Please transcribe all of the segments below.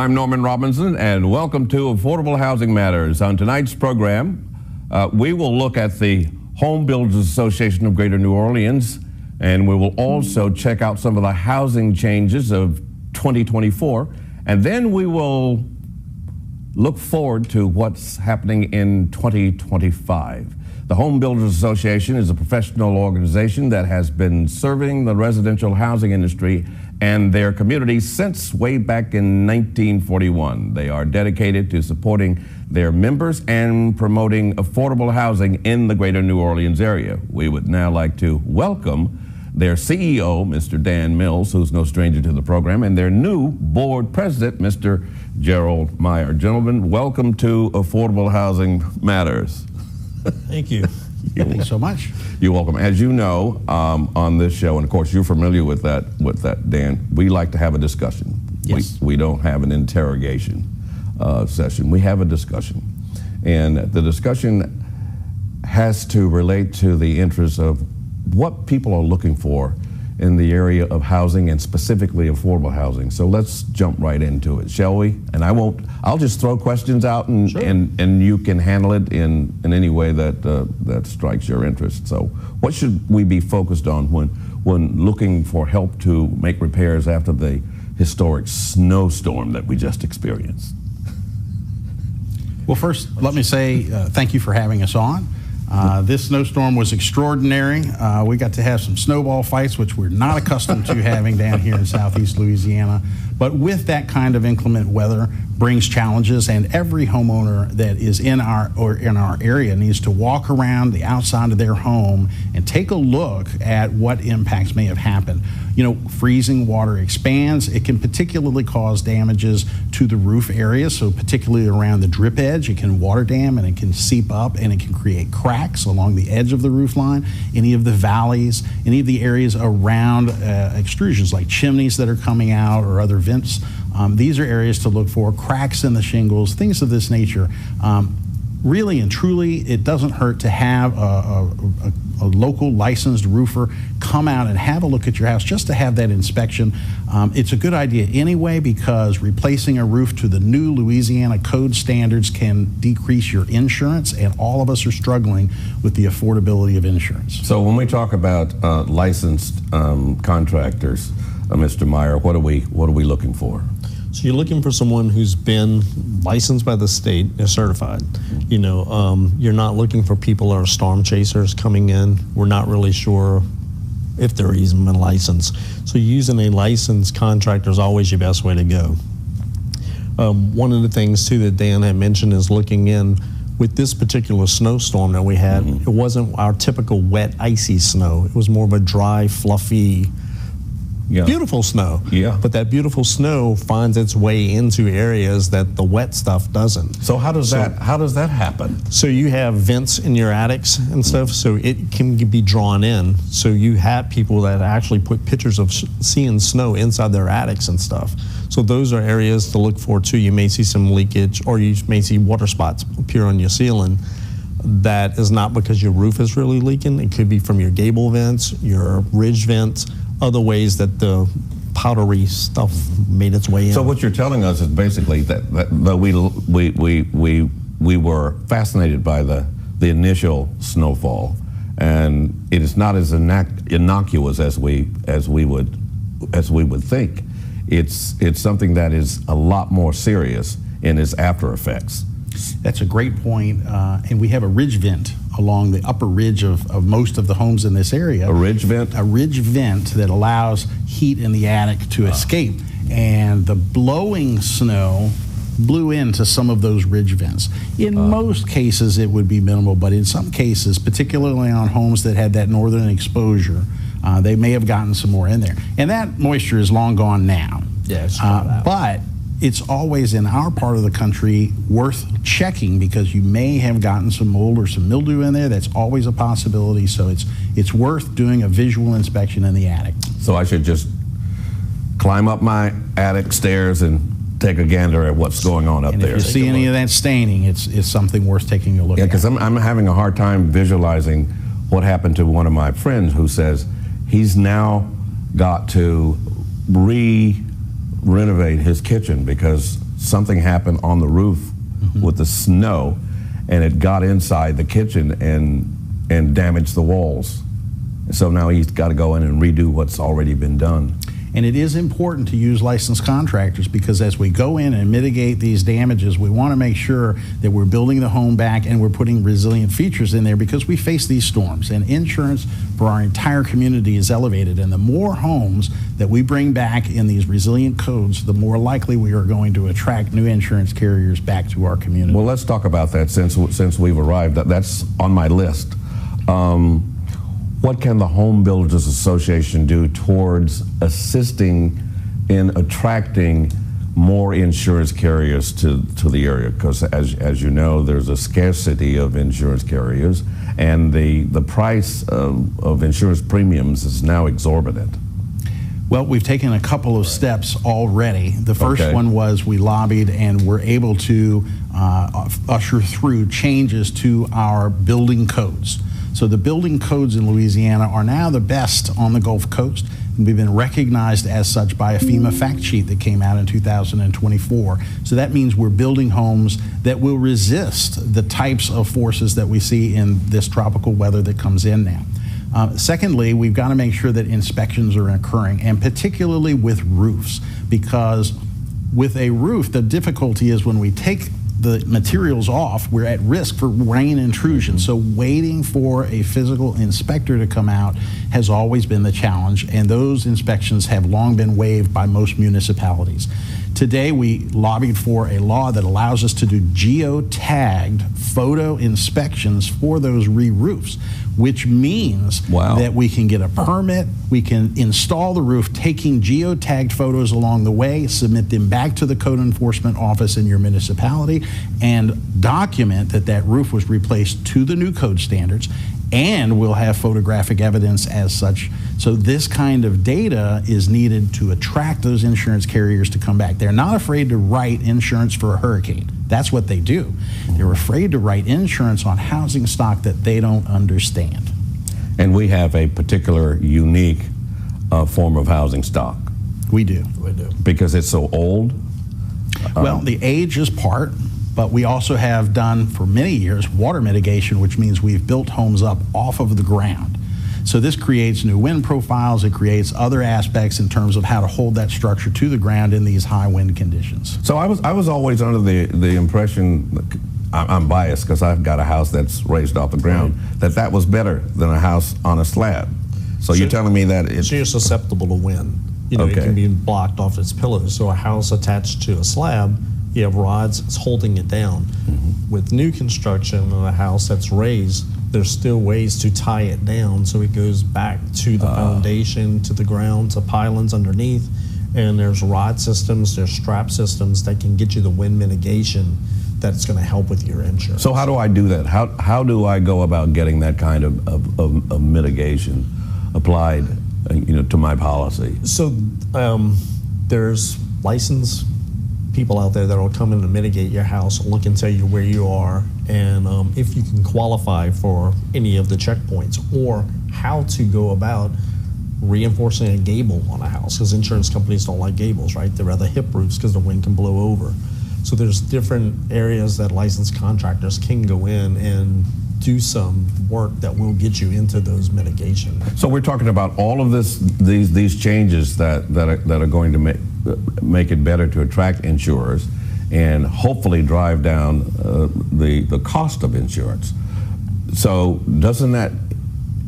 I'm Norman Robinson, and welcome to Affordable Housing Matters. On tonight's program, we will look at the Home Builders Association of Greater New Orleans, and we will also check out some of the housing changes of 2024, and then we will look forward to what's happening in 2025. The Home Builders Association is a professional organization that has been serving the residential housing industry and their community since way back in 1941. They are dedicated to supporting their members and promoting affordable housing in the Greater New Orleans area. We would now like to welcome their CEO, Mr. Dan Mills, who's no stranger to the program, and their new board president, Mr. Gerald Mire. Gentlemen, welcome to Affordable Housing Matters. Thank you. Thank you so much. You're welcome. As you know, on this show, and of course you're familiar with that, Dan, we like to have a discussion. Yes. We don't have an interrogation session. We have a discussion. And the discussion has to relate to the interests of what people are looking for in the area of housing, and specifically affordable housing. So let's jump right into it, shall we? And I'll just throw questions out, and sure. and you can handle it in any way that strikes your interest. So what should we be focused on when looking for help to make repairs after the historic snowstorm that we just experienced? Well, first, let me say thank you for having us on. This snowstorm was extraordinary. We got to have some snowball fights, which we're not accustomed to having down here in southeast Louisiana. But with that kind of inclement weather brings challenges, and every homeowner that is in our area needs to walk around the outside of their home and take a look at what impacts may have happened. You know, freezing water expands. It can particularly cause damages to the roof area, so particularly around the drip edge. It can water dam, and it can seep up, and it can create cracks along the edge of the roof line. Any of the valleys, any of the areas around extrusions like chimneys that are coming out or other vents, these are areas to look for. Cracks in the shingles, things of this nature. Really and truly, it doesn't hurt to have a local licensed roofer come out and have a look at your house, just to have that inspection. It's a good idea anyway, because replacing a roof to the new Louisiana code standards can decrease your insurance, and all of us are struggling with the affordability of insurance. So when we talk about licensed contractors, Mr. Mire, what are we looking for? So you're looking for someone who's been licensed by the state, they're certified. You know, you're not looking for people that are storm chasers coming in. We're not really sure if they're even licensed. So using a licensed contractor is always your best way to go. One of the things too that Dan had mentioned is looking in with this particular snowstorm that we had. It wasn't our typical wet, icy snow. It was more of a dry, fluffy, beautiful snow. Yeah. But that beautiful snow finds its way into areas that the wet stuff doesn't. So how does that happen? So you have vents in your attics and stuff, so it can be drawn in. So you have people that actually put pictures of seeing snow inside their attics and stuff. So those are areas to look for too. You may see some leakage, or you may see water spots appear on your ceiling. That is not because your roof is really leaking. It could be from your gable vents, your ridge vents, other ways that the powdery stuff made its way in. So what you're telling us is basically that we were fascinated by the initial snowfall, and it is not as innocuous as we would think. It's something that is a lot more serious in its after effects. That's a great point, and we have a ridge vent along the upper ridge of most of the homes in this area. A ridge vent? A ridge vent that allows heat in the attic to escape, and the blowing snow blew into some of those ridge vents. In most cases it would be minimal, but in some cases, particularly on homes that had that northern exposure, they may have gotten some more in there. And that moisture is long gone now. Yes. But it's always in our part of the country worth checking, because you may have gotten some mold or some mildew in there. That's always a possibility. So it's worth doing a visual inspection in the attic. So I should just climb up my attic stairs and take a gander at what's going on up there. If you see any of that staining, it's something worth taking a look at. Yeah, because I'm having a hard time visualizing what happened to one of my friends who says he's now got to renovate his kitchen because something happened on the roof with the snow, and it got inside the kitchen and damaged the walls. So now he's got to go in and redo what's already been done. And it is important to use licensed contractors, because as we go in and mitigate these damages, we want to make sure that we're building the home back and we're putting resilient features in there, because we face these storms, and insurance for our entire community is elevated. And the more homes that we bring back in these resilient codes, the more likely we are going to attract new insurance carriers back to our community. Well, let's talk about that since we've arrived. That's on my list. What can the Home Builders Association do towards assisting in attracting more insurance carriers to the area? Because as you know, there's a scarcity of insurance carriers, and the price of insurance premiums is now exorbitant. Well, we've taken a couple of steps already. The first one was we lobbied and were able to usher through changes to our building codes. So the building codes in Louisiana are now the best on the Gulf Coast, and we've been recognized as such by a FEMA fact sheet that came out in 2024. So that means we're building homes that will resist the types of forces that we see in this tropical weather that comes in now. Secondly, we've got to make sure that inspections are occurring, and particularly with roofs, because with a roof, the difficulty is when we take the materials off, we're at risk for rain intrusion. So waiting for a physical inspector to come out has always been the challenge, and those inspections have long been waived by most municipalities. Today, we lobbied for a law that allows us to do geotagged photo inspections for those re-roofs, which means that we can get a permit, we can install the roof, taking geotagged photos along the way, submit them back to the code enforcement office in your municipality, and document that that roof was replaced to the new code standards, and we'll have photographic evidence as such. So this kind of data is needed to attract those insurance carriers to come back. They're not afraid to write insurance for a hurricane. That's what they do. They're afraid to write insurance on housing stock that they don't understand. And we have a particular unique form of housing stock. We do. We do. Because it's so old? Well, the age is part, but we also have done for many years water mitigation, which means we've built homes up off of the ground. So this creates new wind profiles, it creates other aspects in terms of how to hold that structure to the ground in these high wind conditions. So I was always under the impression, I'm biased because I've got a house that's raised off the ground, that was better than a house on a slab. So you're telling me that it's... So you're susceptible to wind. You know, it can be blocked off its pillars. So a house attached to a slab, you have rods, it's holding it down. With new construction of a house that's raised, there's still ways to tie it down so it goes back to the foundation, to the ground, to pylons underneath. And there's rod systems, there's strap systems that can get you the wind mitigation that's going to help with your insurance. So how do I do that? How do I go about getting that kind of mitigation applied, to my policy? So there's licensed people out there that will come in to mitigate your house, look and tell you where you are, and if you can qualify for any of the checkpoints, or how to go about reinforcing a gable on a house, because insurance companies don't like gables, right? They rather hip roofs because the wind can blow over. So there's different areas that licensed contractors can go in and do some work that will get you into those mitigation. So we're talking about all of these changes that are going to make it better to attract insurers and hopefully drive down the cost of insurance. So doesn't that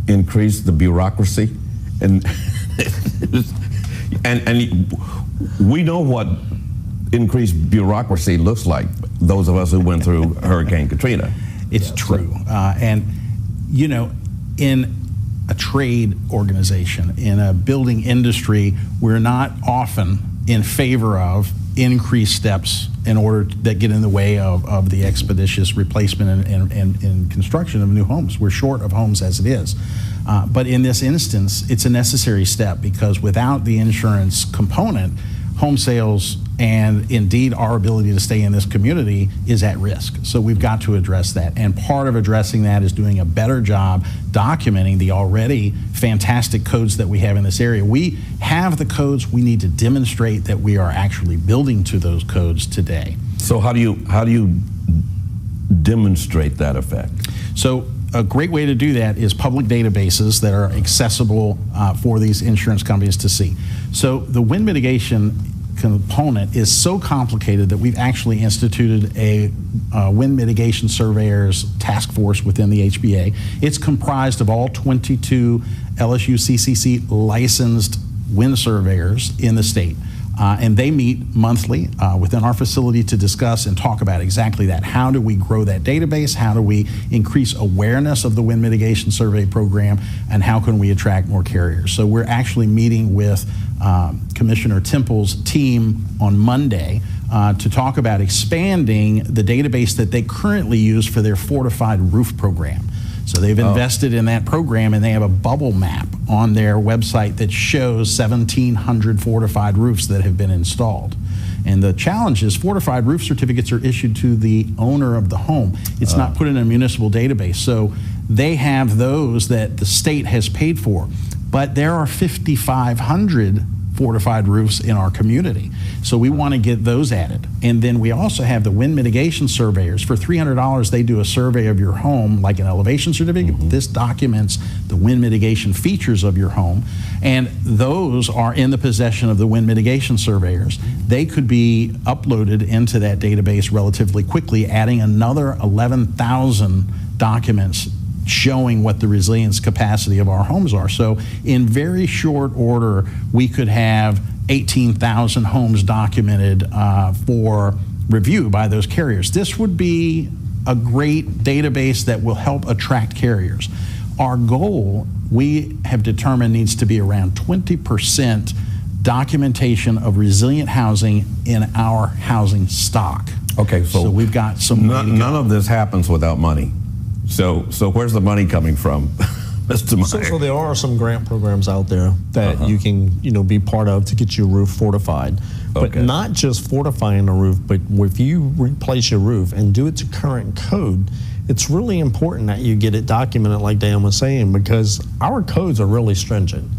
increase the bureaucracy? And we know what increased bureaucracy looks like, those of us who went through Hurricane Katrina. It's true. And, in a trade organization, in a building industry, we're not often in favor of increased steps in order that get in the way of the expeditious replacement and construction of new homes. We're short of homes as it is. But in this instance, it's a necessary step, because without the insurance component, home sales And indeed, our ability to stay in this community is at risk. So we've got to address that. And part of addressing that is doing a better job documenting the already fantastic codes that we have in this area. We have the codes. We need to demonstrate that we are actually building to those codes today. So how do you demonstrate that effect? So a great way to do that is public databases that are accessible for these insurance companies to see. So the wind mitigation component is so complicated that we've actually instituted a wind mitigation surveyors task force within the HBA. It's comprised of all 22 LSU CCC licensed wind surveyors in the state. And they meet monthly within our facility to discuss and talk about exactly that. How do we grow that database? How do we increase awareness of the wind mitigation survey program? And how can we attract more carriers? So we're actually meeting with Commissioner Temple's team on Monday to talk about expanding the database that they currently use for their fortified roof program. So they've invested in that program, and they have a bubble map on their website that shows 1,700 fortified roofs that have been installed. And the challenge is fortified roof certificates are issued to the owner of the home. It's not put in a municipal database. So they have those that the state has paid for. But there are 5,500 fortified roofs in our community. So we want to get those added. And then we also have the wind mitigation surveyors. For $300, they do a survey of your home, like an elevation certificate. This documents the wind mitigation features of your home. And those are in the possession of the wind mitigation surveyors. They could be uploaded into that database relatively quickly, adding another 11,000 documents showing what the resilience capacity of our homes are. So in very short order, we could have 18,000 homes documented for review by those carriers. This would be a great database that will help attract carriers. Our goal, we have determined, needs to be around 20% documentation of resilient housing in our housing stock. Okay, so we've got some. None of this happens without money. So where's the money coming from, Mr. Mire? So there are some grant programs out there that you can be part of to get your roof fortified. But not just fortifying a roof, but if you replace your roof and do it to current code, it's really important that you get it documented, like Dan was saying, because our codes are really stringent.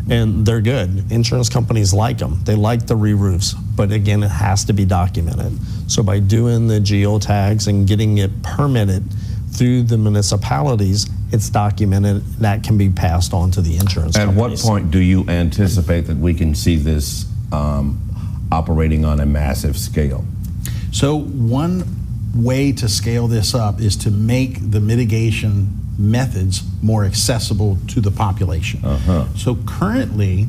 And they're good. Insurance companies like them. They like the re-roofs. But again, it has to be documented. So by doing the geotags and getting it permitted through the municipalities, it's documented. That can be passed on to the insurance companies. At what point do you anticipate that we can see this operating on a massive scale? So one way to scale this up is to make the mitigation methods more accessible to the population. So currently,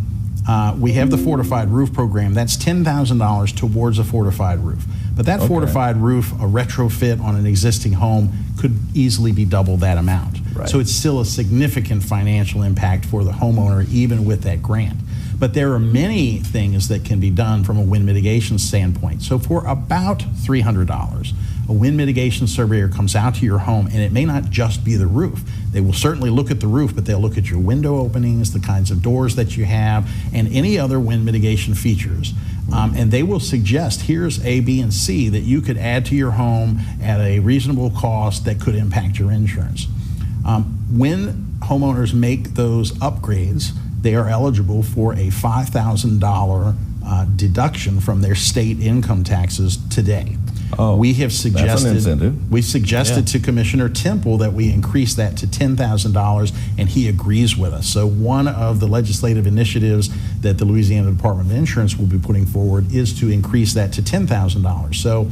we have the fortified roof program. That's $10,000 towards a fortified roof. But that fortified roof, a retrofit on an existing home, could easily be double that amount. So it's still a significant financial impact for the homeowner, even with that grant. But there are many things that can be done from a wind mitigation standpoint. So for about $300, a wind mitigation surveyor comes out to your home, and it may not just be the roof. They will certainly look at the roof, but they'll look at your window openings, the kinds of doors that you have, and any other wind mitigation features. And they will suggest, here's A, B, and C that you could add to your home at a reasonable cost that could impact your insurance. When homeowners make those upgrades, they are eligible for a $5,000 deduction from their state income taxes today. We have suggested, that's an incentive. We suggested to Commissioner Temple that we increase that to $10,000, and he agrees with us. So one of the legislative initiatives that the Louisiana Department of Insurance will be putting forward is to increase that to $10,000. So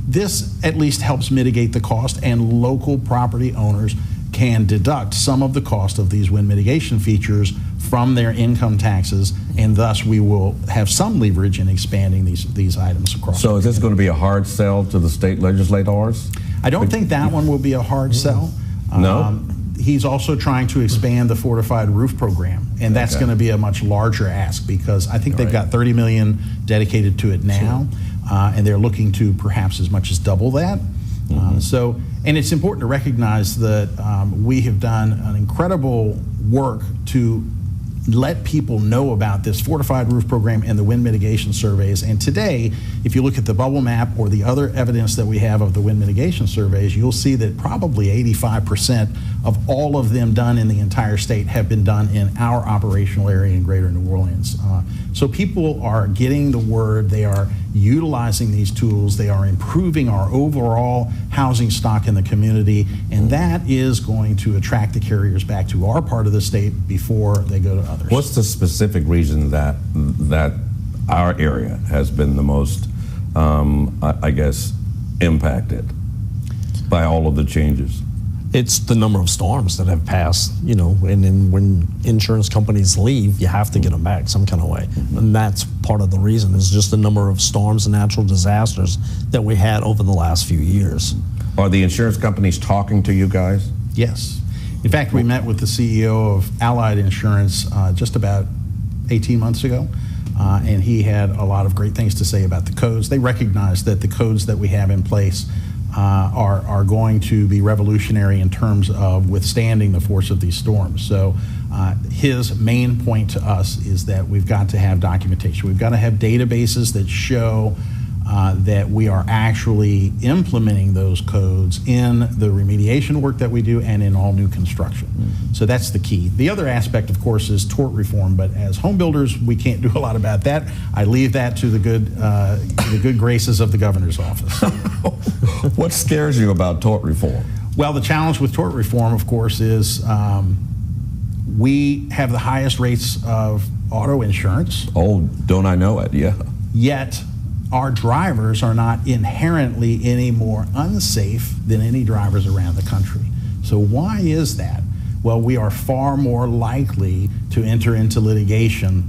this at least helps mitigate the cost, and local property owners can deduct some of the cost of these wind mitigation features from their income taxes, and thus we will have some leverage in expanding these items across. So is this going to be a hard sell to the state legislators? I don't think that one will be a hard sell. No? He's also trying to expand the fortified roof program, and that's going to be a much larger ask, because I think they've got $30 million dedicated to it now, and they're looking to perhaps as much as double that. And it's important to recognize that we have done an incredible work to let people know about this fortified roof program and the wind mitigation surveys. And today, if you look at the bubble map or the other evidence that we have of the wind mitigation surveys, you'll see that probably 85% of all of them done in the entire state have been done in our operational area in Greater New Orleans. So people are getting the word, they are utilizing these tools, they are improving our overall housing stock in the community, and that is going to attract the carriers back to our part of the state before they go to others. What's the specific reason that our area has been the most, I guess, impacted by all of the changes? It's the number of storms that have passed, you know, and then when insurance companies leave, you have to get them back some kind of way. And that's part of the reason, is just the number of storms and natural disasters that we had over the last few years. Are the insurance companies talking to you guys? Yes. In fact, we met with the CEO of Allied Insurance just about 18 months ago, and he had a lot of great things to say about the codes. They recognize that the codes that we have in place are going to be revolutionary in terms of withstanding the force of these storms. So his main point to us is that we've got to have documentation. We've got to have databases that show that we are actually implementing those codes in the remediation work that we do and in all new construction. So that's the key. The other aspect, of course, is tort reform, but as home builders, we can't do a lot about that. I leave that to the good graces of the governor's office. What scares you about tort reform? Well, the challenge with tort reform, of course, is we have the highest rates of auto insurance. Oh, don't I know it? Yeah. Yet our drivers are not inherently any more unsafe than any drivers around the country. So why is that? Well, we are far more likely to enter into litigation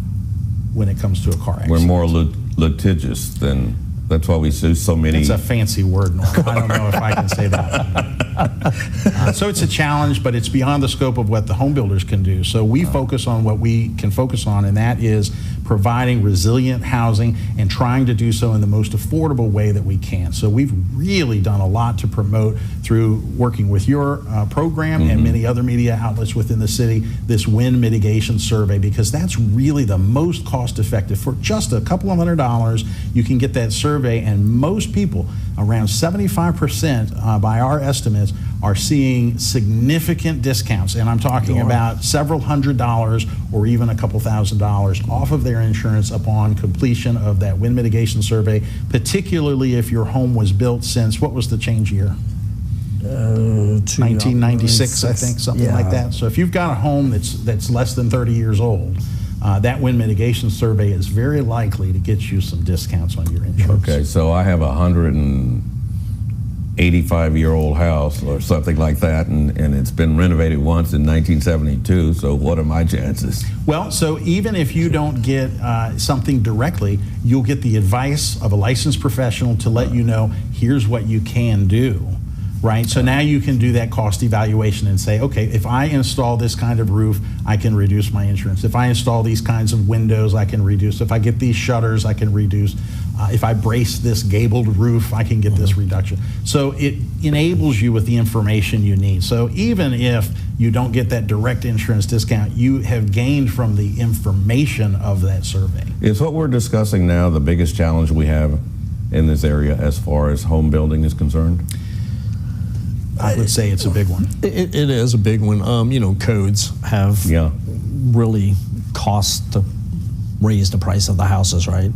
when it comes to a car accident. We're more litigious than, that's why we sue so many. It's a fancy word, Norm. I don't know if I can say that. So it's a challenge, but it's beyond the scope of what the home builders can do. So we focus on what we can focus on, and that is providing resilient housing and trying to do so in the most affordable way that we can. So we've really done a lot to promote, through working with your program and many other media outlets within the city, this wind mitigation survey, because that's really the most cost effective. For just a couple of $100, you can get that survey, and most people, around 75% by our estimates, are seeing significant discounts, and I'm talking about several $100s or even a couple $1,000s off of their insurance upon completion of that wind mitigation survey, particularly if your home was built since, what was the change year? 1996, I think, something like that. So if you've got a home that's less than 30 years old, that wind mitigation survey is very likely to get you some discounts on your insurance. Okay, so I have a 185-year-old house or something like that, and it's been renovated once in 1972, so what are my chances? Well, so even if you don't get something directly, you'll get the advice of a licensed professional to let you know, here's what you can do. Right, so now you can do that cost evaluation and say, okay, if I install this kind of roof, I can reduce my insurance. If I install these kinds of windows, I can reduce. If I get these shutters, I can reduce. If I brace this gabled roof, I can get this reduction. So it enables you with the information you need. So even if you don't get that direct insurance discount, you have gained from the information of that survey. Is what we're discussing now the biggest challenge we have in this area as far as home building is concerned? I would say it's a big one. It is a big one. You know, codes have really cost to raise the price of the houses, right?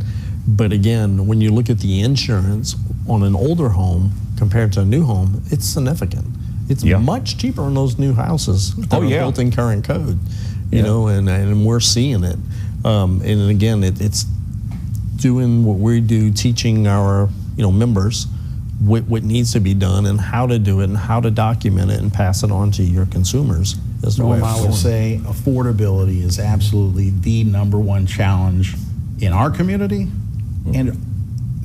But again, when you look at the insurance on an older home compared to a new home, it's significant. It's much cheaper on those new houses that are built in current code, you know, and we're seeing it. And again, it's doing what we do, teaching our members what needs to be done and how to do it and how to document it and pass it on to your consumers. I would say affordability is absolutely the #1 challenge in our community, and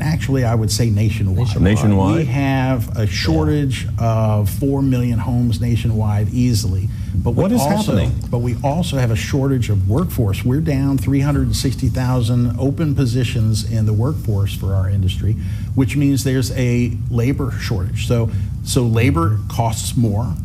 actually I would say nationwide. Nationwide? We have a shortage of 4 million homes nationwide easily. But what is happening? But we also have a shortage of workforce. We're down 360,000 open positions in the workforce for our industry, which means there's a labor shortage. So labor costs more,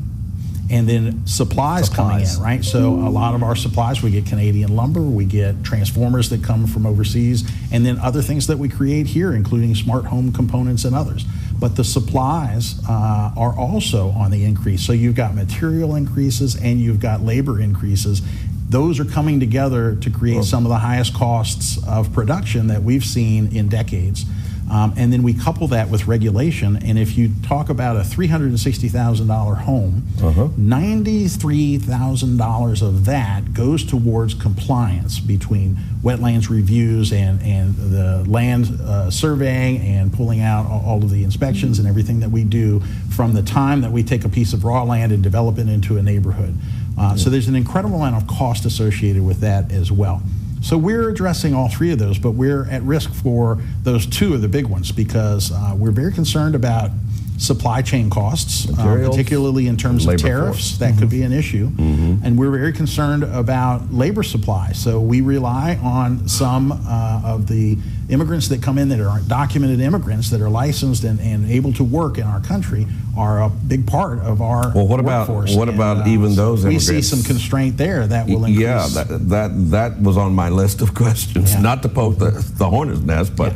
and then supplies coming in, right? So a lot of our supplies, we get Canadian lumber, we get transformers that come from overseas, and then other things that we create here, including smart home components and others. But the supplies are also on the increase. So you've got material increases and you've got labor increases. Those are coming together to create some of the highest costs of production that we've seen in decades. And then we couple that with regulation, and if you talk about a $360,000 home, $93,000 of that goes towards compliance between wetlands reviews and the land surveying and pulling out all of the inspections and everything that we do from the time that we take a piece of raw land and develop it into a neighborhood. So there's an incredible amount of cost associated with that as well. So we're addressing all three of those, but we're at risk for those two of the big ones because we're very concerned about supply chain costs, particularly in terms of tariffs. That could be an issue. And we're very concerned about labor supply. So we rely on some of the immigrants that come in that are documented immigrants that are licensed and able to work in our country are a big part of our workforce. What about even those immigrants? We see some constraint there that will increase. Yeah, that was on my list of questions. Not to poke the hornet's nest, but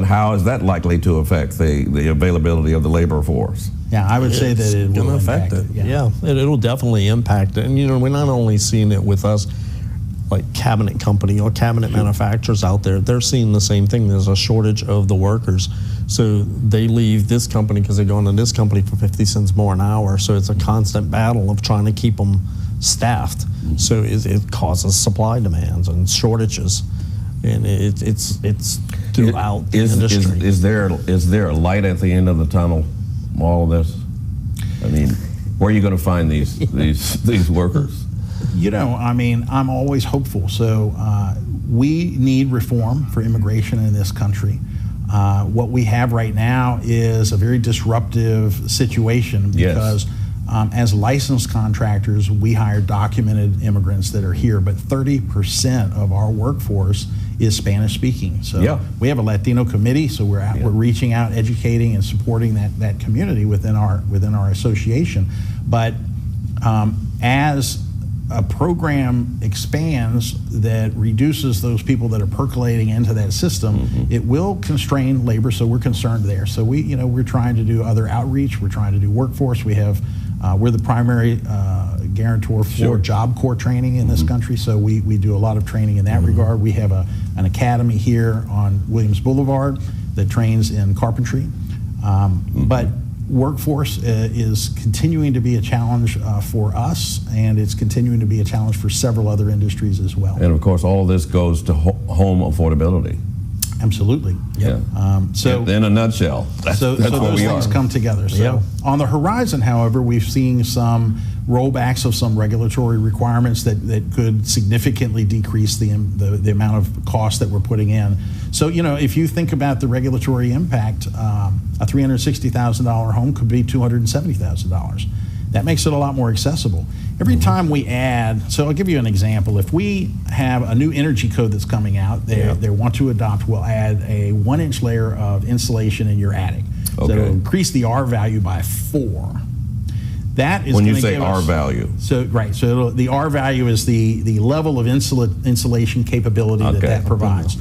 how is that likely to affect the availability of the labor force? Yeah, I would say that it will affect it. Yeah, it'll definitely impact it. And you know, we're not only seeing it with us, like cabinet company or cabinet manufacturers out there, they're seeing the same thing. There's a shortage of the workers. So they leave this company because they go into this company for 50 cents more an hour. So it's a constant battle of trying to keep them staffed. So it causes supply demands and shortages. And it's throughout the industry. Is there a light at the end of the tunnel? All of this. I mean, where are you going to find these workers? You know, I mean, I'm always hopeful. So we need reform for immigration in this country. What we have right now is a very disruptive situation because as licensed contractors, we hire documented immigrants that are here, but 30% of our workforce is Spanish speaking. So we have a Latino committee, so we're reaching out, educating and supporting that community within our association. But as a program expands that reduces those people that are percolating into that system, it will constrain labor, so we're concerned there. So we're trying to do other outreach, we're trying to do workforce. We're the primary guarantor for Job Corps training in this country, so we do a lot of training in that regard. We have an academy here on Williams Boulevard that trains in carpentry. But workforce is continuing to be a challenge for us, and it's continuing to be a challenge for several other industries as well. And of course, all of this goes to home affordability. Absolutely. So in a nutshell, that's those things come together. So on the horizon, however, we've seen some rollbacks of some regulatory requirements that could significantly decrease the amount of cost that we're putting in. So, you know, if you think about the regulatory impact, a $360,000 home could be $270,000. That makes it a lot more accessible. Every time we add, so I'll give you an example. If we have a new energy code that's coming out, they want to adopt, we'll add a 1-inch layer of insulation in your attic. So it'll increase the R value by 4. That is when you say R value. So the R value is the level of insulation capability that provides.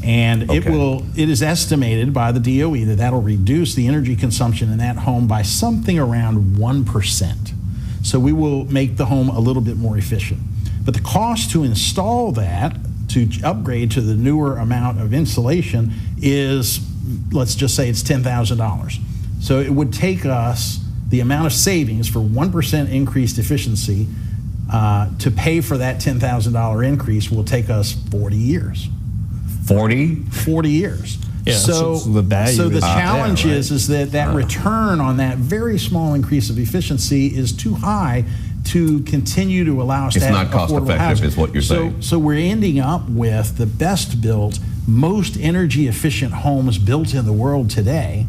And it is estimated by the DOE that that'll reduce the energy consumption in that home by something around 1%. So we will make the home a little bit more efficient. But the cost to install that, to upgrade to the newer amount of insulation is, let's just say it's $10,000. So it would take us the amount of savings for 1% increased efficiency to pay for that $10,000 increase will take us 40 years. 40 years. Yeah, so the challenge is that return on that very small increase of efficiency is too high to continue to allow us to have affordable housing. It's not cost effective, is what you're saying. So we're ending up with the best built, most energy efficient homes built in the world today,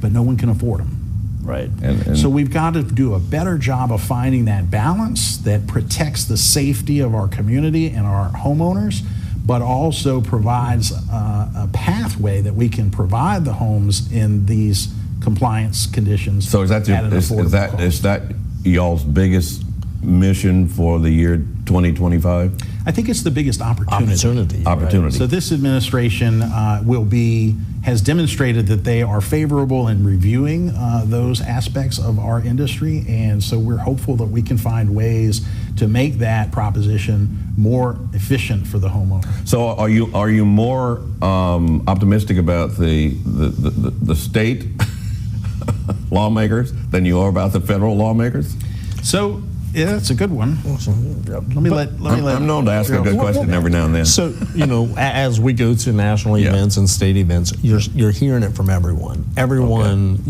but no one can afford them. Right. So we've got to do a better job of finding that balance that protects the safety of our community and our homeowners, but also provides a pathway that we can provide the homes in these compliance conditions. So is that y'all's biggest mission for the year 2025? I think it's the biggest opportunity. Opportunity. So this administration has demonstrated that they are favorable in reviewing those aspects of our industry, and so we're hopeful that we can find ways to make that proposition more efficient for the homeowner. So are you more optimistic about the state lawmakers than you are about the federal lawmakers? So yeah, that's a good one. I'm known to ask a good question every now and then. So, as we go to national events and state events, you're hearing it from everyone. Everyone,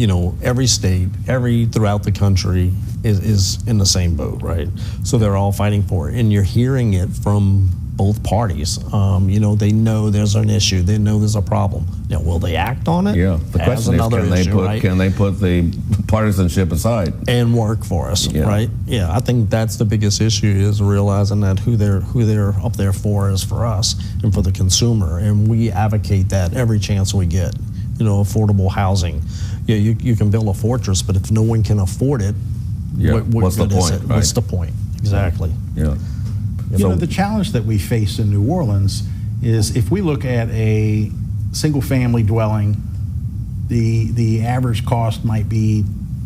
every state, throughout the country is in the same boat, right? So they're all fighting for it. And you're hearing it from both parties. They know there's an issue. They know there's a problem. Now, will they act on it? Yeah. The question is, can they put the partisanship aside and work for us? Yeah. Right? Yeah. I think that's the biggest issue, is realizing that who they're up there for is for us and for the consumer, and we advocate that every chance we get. Affordable housing. Yeah, you can build a fortress, but if no one can afford it, what's the point? Right? What's the point? Exactly. Yeah. The challenge that we face in New Orleans is, if we look at a single-family dwelling, the average cost might be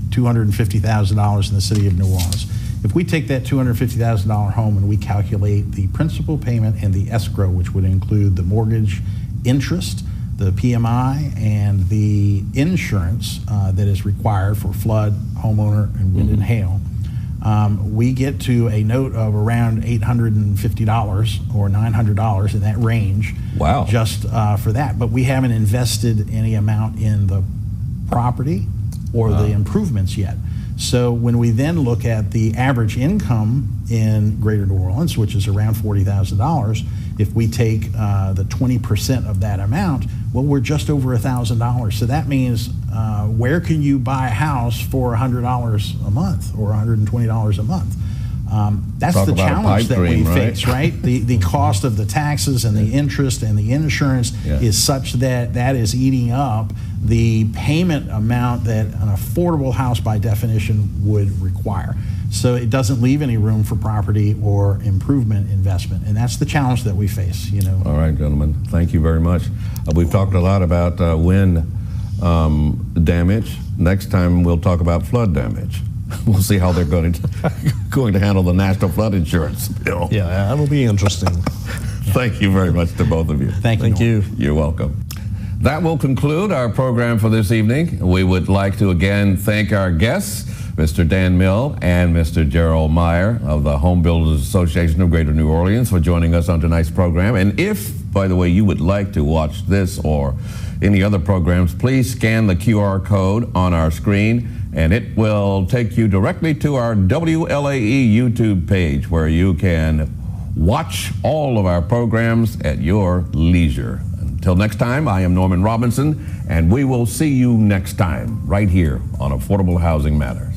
$250,000 in the city of New Orleans. If we take that $250,000 home and we calculate the principal payment and the escrow, which would include the mortgage interest, the PMI, and the insurance that is required for flood, homeowner, and wind and hail, we get to a note of around $850 or $900 in that range. Wow. Just for that. But we haven't invested any amount in the property or the improvements yet. So when we then look at the average income in Greater New Orleans, which is around $40,000, if we take the 20% of that amount, well, we're just over $1,000. So that means where can you buy a house for $100 a month or $120 a month? That's Talk the about challenge that we face, right? The cost of the taxes and the interest and the insurance is such that is eating up the payment amount that an affordable house by definition would require. So it doesn't leave any room for property or improvement investment, and that's the challenge that we face. All right, gentlemen, thank you very much. We've talked a lot about wind damage. Next time we'll talk about flood damage. We'll see how they're going to handle the national flood insurance bill. Yeah, that'll be interesting. Thank you very much to both of you. Thank you. You're welcome. That will conclude our program for this evening. We would like to again thank our guests, Mr. Dan Mill and Mr. Gerald Mire of the Home Builders Association of Greater New Orleans, for joining us on tonight's program. And if, by the way, you would like to watch this or any other programs, please scan the QR code on our screen, and it will take you directly to our WLAE YouTube page, where you can watch all of our programs at your leisure. Until next time, I am Norman Robinson, and we will see you next time right here on Affordable Housing Matters.